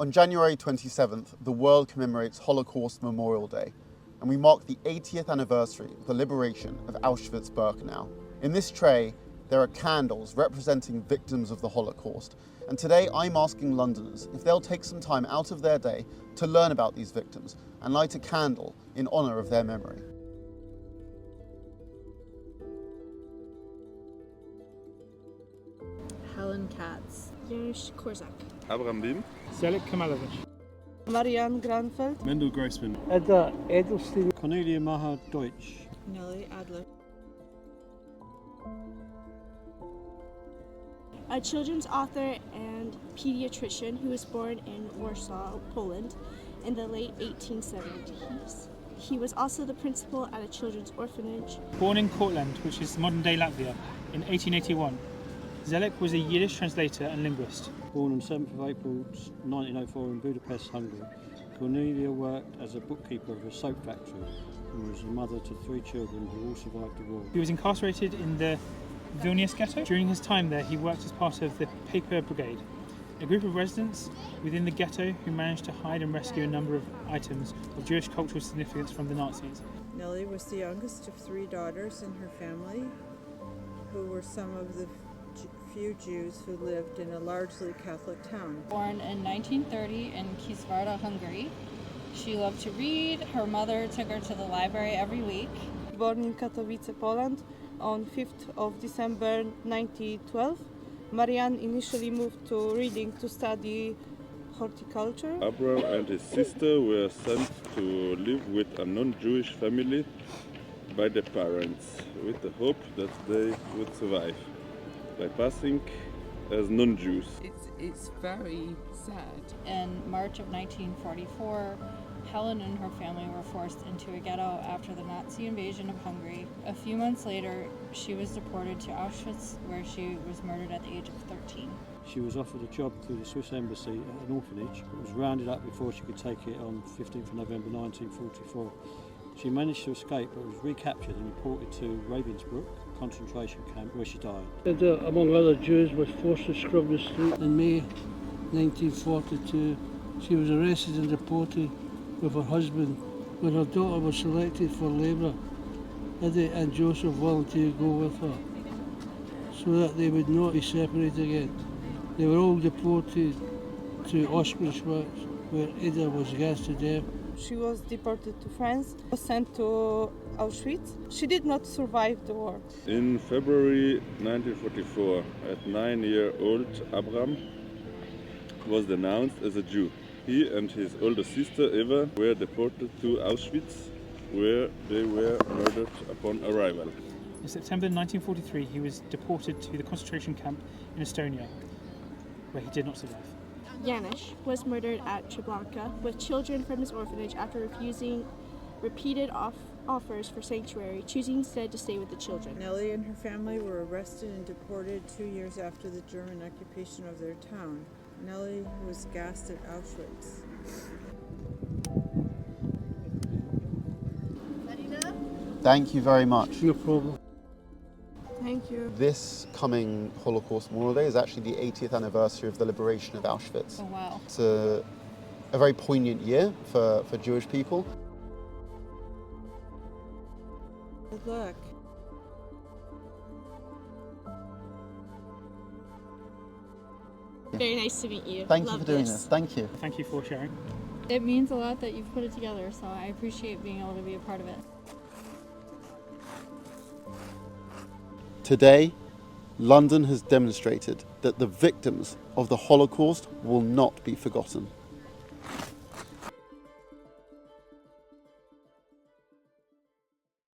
On January 27th, the world commemorates Holocaust Memorial Day, and we mark the 80th anniversary of the liberation of Auschwitz-Birkenau. In this tray, there are candles representing victims of the Holocaust, and today I'm asking Londoners if they'll take some time out of their day to learn about these victims and light a candle in honour of their memory. Helen Katz. Janusz Korzak. Abraham Bim. Zelik Kamalovic. Marianne Granfeld. Mendel Grossman. Edda Edelstein. Cornelia Maha Deutsch. Nelly Adler. A children's author and pediatrician who was born in Warsaw, Poland in the late 1870s. He was also the principal at a children's orphanage. Born in Cortland, which is modern-day Latvia, in 1881, Zelik was a Yiddish translator and linguist. Born on 7th of April 1904 in Budapest, Hungary, Cornelia worked as a bookkeeper of a soap factory and was a mother to 3 children who all survived the war. He was incarcerated in the Vilnius ghetto. During his time there, he worked as part of the Paper Brigade, a group of residents within the ghetto who managed to hide and rescue a number of items of Jewish cultural significance from the Nazis. Nellie was the youngest of 3 daughters in her family, who were some of the few Jews who lived in a largely Catholic town. Born in 1930 in Kisvárda, Hungary. She loved to read. Her mother took her to the library every week. Born in Katowice, Poland, on 5th of December 1912, Marianne initially moved to Reading to study horticulture. Abraham and his sister were sent to live with a non-Jewish family by their parents, with the hope that they would survive by passing as non-Jews. It's very sad. In March of 1944, Helen and her family were forced into a ghetto after the Nazi invasion of Hungary. A few months later, she was deported to Auschwitz, where she was murdered at the age of 13. She was offered a job through the Swiss embassy at an orphanage, but was rounded up before she could take it on 15th of November 1944. She managed to escape but was recaptured and reported to Ravensbrück concentration camp, where she died. Among other Jews, was forced to scrub the street. In May 1942, she was arrested and deported with her husband. When her daughter was selected for labour, Eddie and Joseph volunteered to go with her so that they would not be separated again. They were all deported to Auschwitz, where Ida was gassed to death. She was deported to France, was sent to Auschwitz. She did not survive the war. In February 1944, at 9-year-old Abraham was denounced as a Jew. He and his older sister Eva were deported to Auschwitz, where they were murdered upon arrival. In September 1943, he was deported to the concentration camp in Estonia, where he did not survive. Janusz was murdered at Treblinka with children from his orphanage after refusing repeated offers for sanctuary, choosing instead to stay with the children. Nellie and her family were arrested and deported 2 years after the German occupation of their town. Nellie was gassed at Auschwitz. Thank you very much. No problem. Thank you. This coming Holocaust Memorial Day is actually the 80th anniversary of the liberation of Auschwitz. Oh, wow. It's a very poignant year for Jewish people. Good luck. Very nice to meet you. Thank you Love for doing this. Thank you. Thank you for sharing. It means a lot that you've put it together, so I appreciate being able to be a part of it. Today, London has demonstrated that the victims of the Holocaust will not be forgotten.